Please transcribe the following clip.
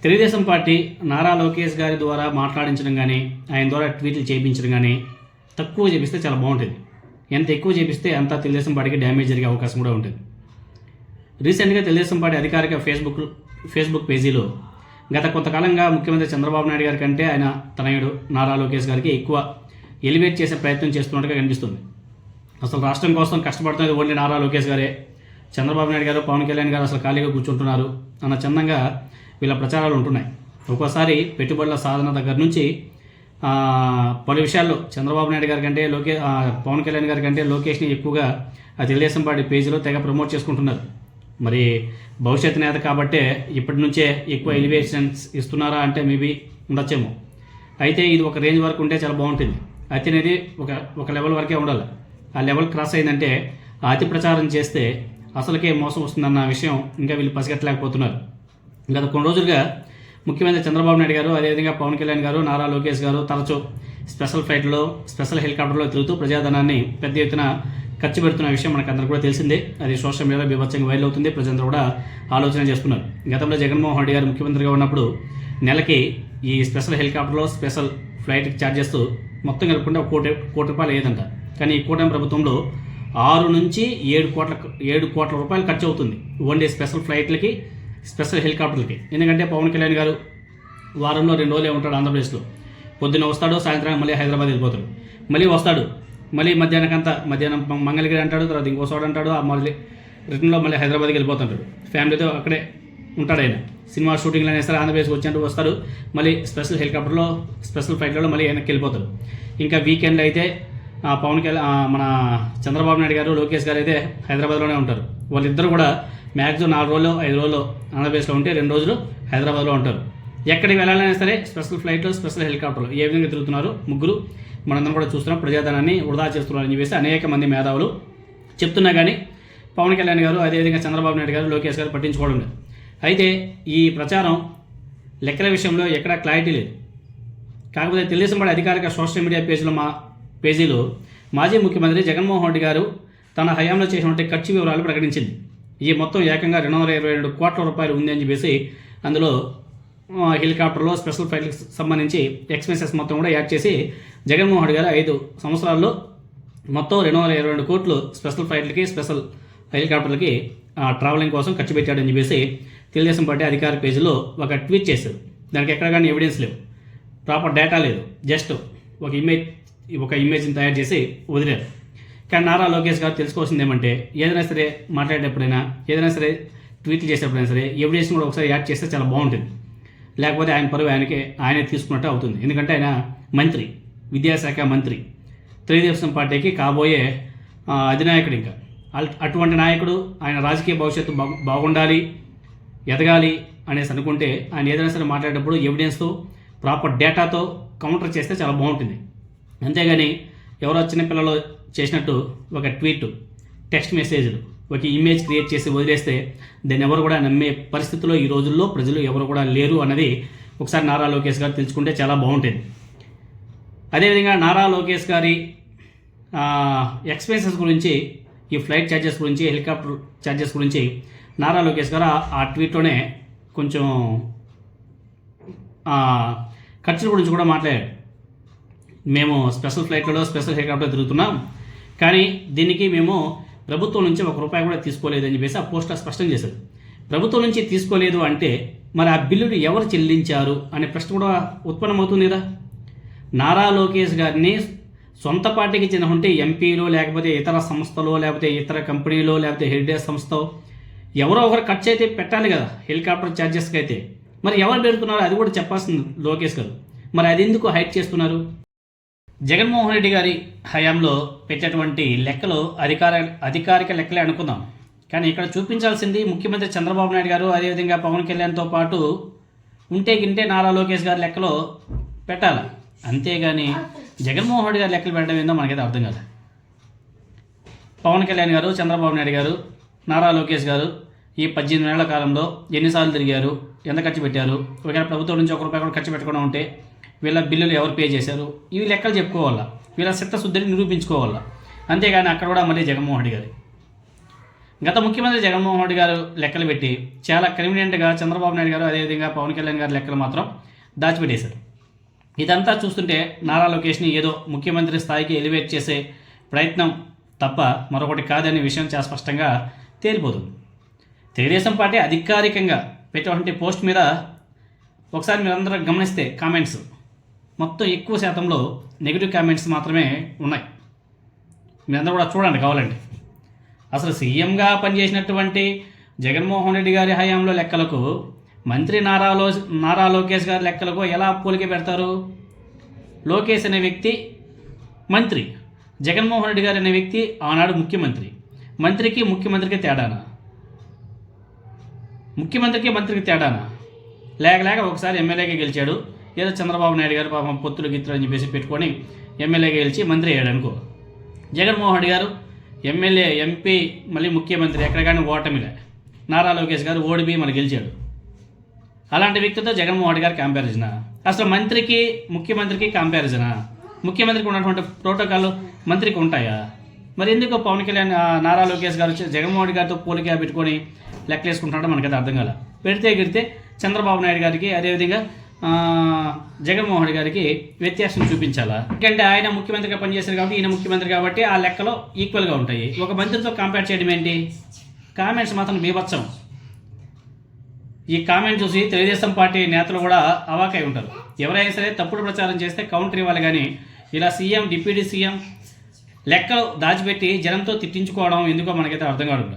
Telugu Desam party Nara Lokesh గారి ద్వారా మాట్లాడించడం కానీ ఆయన ద్వారా ట్వీట్లు చేయించడం కానీ తక్కువ చేపిస్తే చాలా బాగుంటుంది. ఎంత ఎక్కువ చేపిస్తే అంత తెలుగుదేశం పార్టీకి డ్యామేజ్ జరిగే అవకాశం కూడా ఉంటుంది. రీసెంట్గా తెలుగుదేశం పార్టీ అధికారిక ఫేస్బుక్ పేజీలో గత కొంతకాలంగా ముఖ్యమంత్రి చంద్రబాబు నాయుడు గారి కంటే ఆయన తనయుడు నారా లోకేష్ గారికి ఎక్కువ ఎలివేట్ చేసే ప్రయత్నం చేస్తున్నట్టుగా కనిపిస్తుంది. అసలు రాష్ట్రం కోసం కష్టపడుతున్నది ఓన్లీ నారా లోకేష్ గారే, చంద్రబాబు నాయుడు గారు పవన్ కళ్యాణ్ గారు అసలు ఖాళీగా కూర్చుంటున్నారు అన్న చందంగా వీళ్ళ ప్రచారాలు ఉంటున్నాయి. ఒక్కోసారి పెట్టుబడుల సాధన దగ్గర నుంచి పలు విషయాల్లో చంద్రబాబు నాయుడు గారి కంటే పవన్ కళ్యాణ్ గారి కంటే లోకేష్ని ఎక్కువగా ఆ తెలుగుదేశం పార్టీ పేజీలో తెగ ప్రమోట్ చేసుకుంటున్నారు. మరి భవిష్యత్ నేత కాబట్టే ఇప్పటి నుంచే ఎక్కువ ఎలివేషన్స్ ఇస్తున్నారా అంటే మేబీ ఉండొచ్చేమో. అయితే ఇది ఒక రేంజ్ వరకు ఉంటే చాలా బాగుంటుంది. అతి అనేది ఒక లెవెల్ వరకే ఉండాలి. ఆ లెవెల్ క్రాస్ అయిందంటే ఆ అతి ప్రచారం చేస్తే అసలుకే మోసం వస్తుందన్న విషయం ఇంకా వీళ్ళు పసిగట్టలేకపోతున్నారు. గత కొన్ని రోజులుగా ముఖ్యమంత్రి చంద్రబాబు నాయుడు గారు, అదేవిధంగా పవన్ కళ్యాణ్ గారు, నారా లోకేష్ గారు తరచూ స్పెషల్ ఫ్లైట్లో, స్పెషల్ హెలికాప్టర్లో తిరుగుతూ ప్రజాధనాన్ని పెద్ద ఎత్తున ఖర్చు పెడుతున్న విషయం మనకు అందరూ కూడా తెలిసిందే. అది సోషల్ మీడియాలో బీభత్సంగా వైరల్ అవుతుంది. ప్రజలందరూ కూడా ఆలోచన చేస్తున్నారు. గతంలో జగన్మోహన్ రెడ్డి గారు ముఖ్యమంత్రిగా ఉన్నప్పుడు నెలకి ఈ స్పెషల్ హెలికాప్టర్లో స్పెషల్ ఫ్లైట్కి ఛార్జ్ చేస్తూ మొత్తం కలుపుకుంటే కోటి రూపాయలు అయ్యేదంట. కానీ ఈ కూటమి ప్రభుత్వంలో 6 నుంచి 7 కోట్ల రూపాయలు ఖర్చు అవుతుంది ఓన్లీ స్పెషల్ ఫ్లైట్లకి, స్పెషల్ హెలికాప్టర్లకి. ఎందుకంటే పవన్ కళ్యాణ్ గారు వారంలో 2 రోజులే ఉంటాడు ఆంధ్రప్రదేశ్లో. పొద్దున్న వస్తాడు, సాయంత్రం మళ్ళీ హైదరాబాద్ వెళ్ళిపోతాడు, మళ్ళీ వస్తాడు, మళ్ళీ మధ్యాహ్నం మంగళగిరి అంటాడు, తర్వాత ఇంకోసారి అంటాడు, మళ్ళీ రిటర్న్లో మళ్ళీ హైదరాబాద్కి వెళ్ళిపోతుంటాడు. ఫ్యామిలీతో అక్కడే ఉంటాడు. ఆయన సినిమా షూటింగ్లు అనేసరి ఆంధ్రప్రదేశ్కి వచ్చినట్టు వస్తాడు, మళ్ళీ స్పెషల్ హెలికాప్టర్లో, స్పెషల్ ఫ్లైట్లలో మళ్ళీ వెనక్కి వెళ్ళిపోతాడు. ఇంకా వీకెండ్లో అయితే మన చంద్రబాబు నాయుడు గారు, లోకేష్ గారు అయితే హైదరాబాద్లోనే ఉంటారు. వాళ్ళిద్దరు కూడా మ్యాక్సిమం 4 రోజులు 5 రోజులు ఆంధ్రప్రదేశ్లో ఉంటే 2 రోజులు హైదరాబాద్లో ఉంటారు. ఎక్కడికి వెళ్ళాలన్నా సరే స్పెషల్ ఫ్లైట్లో, స్పెషల్ హెలికాప్టర్లో ఏ విధంగా తిరుగుతున్నారు ముగ్గురు మనందరం కూడా చూస్తున్నాం. ప్రజాధనాన్ని వృధా చేస్తున్నారని చెప్పేసి అనేక మంది మేధావులు చెప్తున్నా కానీ పవన్ కళ్యాణ్ గారు, అదేవిధంగా చంద్రబాబు నాయుడు గారు, లోకేష్ గారు పట్టించుకోవడం లేదు. అయితే ఈ ప్రచారం లెక్కల విషయంలో ఎక్కడా క్లారిటీ లేదు. కాకపోతే తెలుగుదేశం పార్టీ అధికారిక సోషల్ మీడియా పేజీలో మాజీ ముఖ్యమంత్రి జగన్మోహన్ రెడ్డి గారు తన హయాంలో చేసినటువంటి ఖర్చు వివరాలు ప్రకటించింది. ఈ మొత్తం ఏకంగా 222 కోట్ల రూపాయలు ఉంది అని చెప్పేసి అందులో హెలికాప్టర్లో, స్పెషల్ ఫ్లైట్లకు సంబంధించి ఎక్స్పెన్సెస్ మొత్తం కూడా యాడ్ చేసి జగన్మోహన్ రెడ్డి గారు 5 సంవత్సరాల్లో మొత్తం 222 కోట్లు స్పెషల్ ఫ్లైట్లకి, స్పెషల్ హెలికాప్టర్లకి ట్రావెలింగ్ కోసం ఖర్చు పెట్టాడని చెప్పేసి తెలుగుదేశం పార్టీ అధికారిక పేజీలో ఒక ట్వీట్ చేశారు. దానికి ఎక్కడ కానీ ఎవిడెన్స్ లేవు, ప్రాపర్ డేటా లేదు, జస్ట్ ఒక ఇమేజ్ని తయారు చేసి వదిలేరు. కానీ నారా లోకేష్ గారు తెలుసుకోవాల్సింది ఏమంటే ఏదైనా సరే మాట్లాడేటప్పుడైనా, ఏదైనా సరే ట్వీట్లు చేసేటప్పుడైనా సరే ఎవిడెన్స్ కూడా ఒకసారి యాడ్ చేస్తే చాలా బాగుంటుంది. లేకపోతే ఆయన పరువు ఆయనే తీసుకున్నట్టు అవుతుంది. ఎందుకంటే ఆయన మంత్రి, విద్యాశాఖ మంత్రి, తెలుగుదేశం పార్టీకి కాబోయే అధినాయకుడు. ఇంకా అటువంటి నాయకుడు ఆయన రాజకీయ భవిష్యత్తు బాగుండాలి, ఎదగాలి అనేసి అనుకుంటే ఆయన ఏదైనా సరే మాట్లాడేటప్పుడు ఎవిడెన్స్తో, ప్రాపర్ డేటాతో కౌంటర్ చేస్తే చాలా బాగుంటుంది. అంతేగాని ఎవరో చిన్నపిల్లలు చేసినట్టు ఒక ట్వీట్, టెక్స్ట్ మెసేజ్లు, ఒక ఇమేజ్ క్రియేట్ చేసి వదిలేస్తే దాన్ని ఎవరు కూడా నమ్మే పరిస్థితిలో ఈ రోజుల్లో ప్రజలు ఎవరు కూడా లేరు అన్నది ఒకసారి నారా లోకేష్ గారు తెలుసుకుంటే చాలా బాగుంటుంది. అదేవిధంగా నారా లోకేష్ గారి ఎక్స్పెన్సెస్ గురించి, ఈ ఫ్లైట్ ఛార్జెస్ గురించి, హెలికాప్టర్ ఛార్జెస్ గురించి నారా లోకేష్ గారు ఆ ట్వీట్లోనే కొంచెం ఖర్చుల గురించి కూడా మాట్లాడారు. మేము స్పెషల్ ఫ్లైట్లలో, స్పెషల్ హెలికాప్టర్ తిరుగుతున్నాం, కానీ దీనికి మేము ప్రభుత్వం నుంచి ₹1 కూడా తీసుకోలేదు అని చెప్పేసి ఆ పోస్టర్ స్పష్టం చేశారు. ప్రభుత్వం నుంచి తీసుకోలేదు అంటే మరి ఆ బిల్లును ఎవరు చెల్లించారు అనే ప్రశ్న కూడా ఉత్పన్నమవుతుంది కదా. నారా లోకేష్ గారిని సొంత పార్టీకి చెందిన ఎంపీలో, లేకపోతే ఇతర సంస్థలో, లేకపోతే ఇతర కంపెనీలో, లేకపోతే హెరిటేజ్ సంస్థ ఎవరో ఒకరు ఖర్చు అయితే పెట్టాలి కదా హెలికాప్టర్ ఛార్జెస్కి అయితే. మరి ఎవరు పెడుతున్నారో అది కూడా చెప్పాల్సింది లోకేష్ గారు. మరి అది ఎందుకు హైడ్ చేస్తున్నారు? జగన్మోహన్ రెడ్డి గారి హయాంలో పెట్టేటువంటి లెక్కలు అధికారిక లెక్కలే అనుకుందాం. కానీ ఇక్కడ చూపించాల్సింది ముఖ్యమంత్రి చంద్రబాబు నాయుడు గారు, అదేవిధంగా పవన్ కళ్యాణ్తో పాటు గింటే నారా లోకేష్ గారి లెక్కలో పెట్టాలి. అంతేగాని జగన్మోహన్ రెడ్డి గారి లెక్కలు పెట్టడం ఏందో మనకైతే అర్థం కాదు. పవన్ కళ్యాణ్ గారు, చంద్రబాబు నాయుడు గారు, నారా లోకేష్ గారు ఈ 18 నెలల కాలంలో ఎన్నిసార్లు తిరిగారు, ఎంత ఖర్చు పెట్టారు, ఒకవేళ ప్రభుత్వం నుంచి ₹1 కూడా ఖర్చు పెట్టకుండా ఉంటే వీళ్ళ బిల్లులు ఎవరు పే చేశారు, ఇవి లెక్కలు చెప్పుకోవాలా, వీళ్ళ చిత్తశుద్ధిని నిరూపించుకోవాలా. అంతేగాని అక్కడ కూడా మళ్ళీ జగన్మోహన్ రెడ్డి గారి గత ముఖ్యమంత్రి జగన్మోహన్ రెడ్డి గారు లెక్కలు పెట్టి చాలా కన్వీనియంట్గా చంద్రబాబు నాయుడు గారు అదేవిధంగా పవన్ కళ్యాణ్ గారి లెక్కలు మాత్రం దాచిపెట్టేశారు. ఇదంతా చూస్తుంటే నారా లోకేష్ని ఏదో ముఖ్యమంత్రి స్థాయికి ఎలివేట్ చేసే ప్రయత్నం తప్ప మరొకటి కాదనే విషయం చాలా స్పష్టంగా తేలిపోతుంది. తెలుగుదేశం పార్టీ అధికారికంగా పెట్టినటువంటి పోస్ట్ మీద ఒకసారి మీరందరూ గమనిస్తే కామెంట్స్ మొత్తం ఎక్కువ శాతంలో నెగిటివ్ కామెంట్స్ మాత్రమే ఉన్నాయి. మీరందరూ కూడా చూడండి కావాలండి. అసలు సీఎంగా పనిచేసినటువంటి జగన్మోహన్ రెడ్డి గారి హయాంలో లెక్కలకు మంత్రి నారా లోకేష్ గారి లెక్కలకు ఎలా పోలిక పెడతారు? లోకేష్ అనే వ్యక్తి మంత్రి, జగన్మోహన్ రెడ్డి గారు అనే వ్యక్తి ఆనాడు ముఖ్యమంత్రి. మంత్రికి ముఖ్యమంత్రికి తేడానా? మంత్రికి తేడానా? లేక ఒకసారి ఎమ్మెల్యేగా గెలిచాడు. ఏదో చంద్రబాబు నాయుడు గారు పాపం పొత్తులు గిత్తులు అని చెప్పేసి పెట్టుకొని ఎమ్మెల్యేగా గెలిచి మంత్రి అయ్యాడు అనుకో. జగన్మోహన్ రెడ్డి గారు ఎమ్మెల్యే, ఎంపీ, మళ్ళీ ముఖ్యమంత్రి, ఎక్కడ కానీ ఓటమిలే. నారా లోకేష్ గారు ఓడిపోయి మళ్ళీ గెలిచాడు. అలాంటి వ్యక్తితో జగన్మోహన్ రెడ్డి గారు కంపారిజనా? అసలు మంత్రికి ముఖ్యమంత్రికి కంపారిజనా? ముఖ్యమంత్రికి ఉన్నటువంటి ప్రోటోకాల్ మంత్రికి ఉంటాయా? మరి ఎందుకు పవన్ కళ్యాణ్ నారా లోకేష్ గారు జగన్మోహన్ రెడ్డి గారితో పోలిక పెట్టుకొని లెక్కలు వేసుకుంటాడో మనకైతే అర్థం కాల. పెడితే చంద్రబాబు నాయుడు గారికి అదేవిధంగా జగన్మోహన్ రెడ్డి గారికి వ్యత్యాసం చూపించాలా? ఎందుకంటే ఆయన ముఖ్యమంత్రిగా పనిచేశారు కాబట్టి, ఈయన ముఖ్యమంత్రి కాబట్టి ఆ లెక్కలో ఈక్వల్గా ఉంటాయి. ఒక మంత్రితో కంపేర్ చేయడం ఏంటి? కామెంట్స్ మాత్రం బీభత్సం. ఈ కామెంట్ చూసి తెలుగుదేశం పార్టీ నేతలు కూడా అవాకై ఉంటారు. ఎవరైనా సరే తప్పుడు ప్రచారం చేస్తే కౌంటర్ ఇవ్వాలి, కానీ ఇలా సీఎం, డిప్యూటీ సీఎం లెక్కలు దాచిపెట్టి జనంతో తిట్టించుకోవడం ఎందుకో మనకైతే అర్థం కాదు.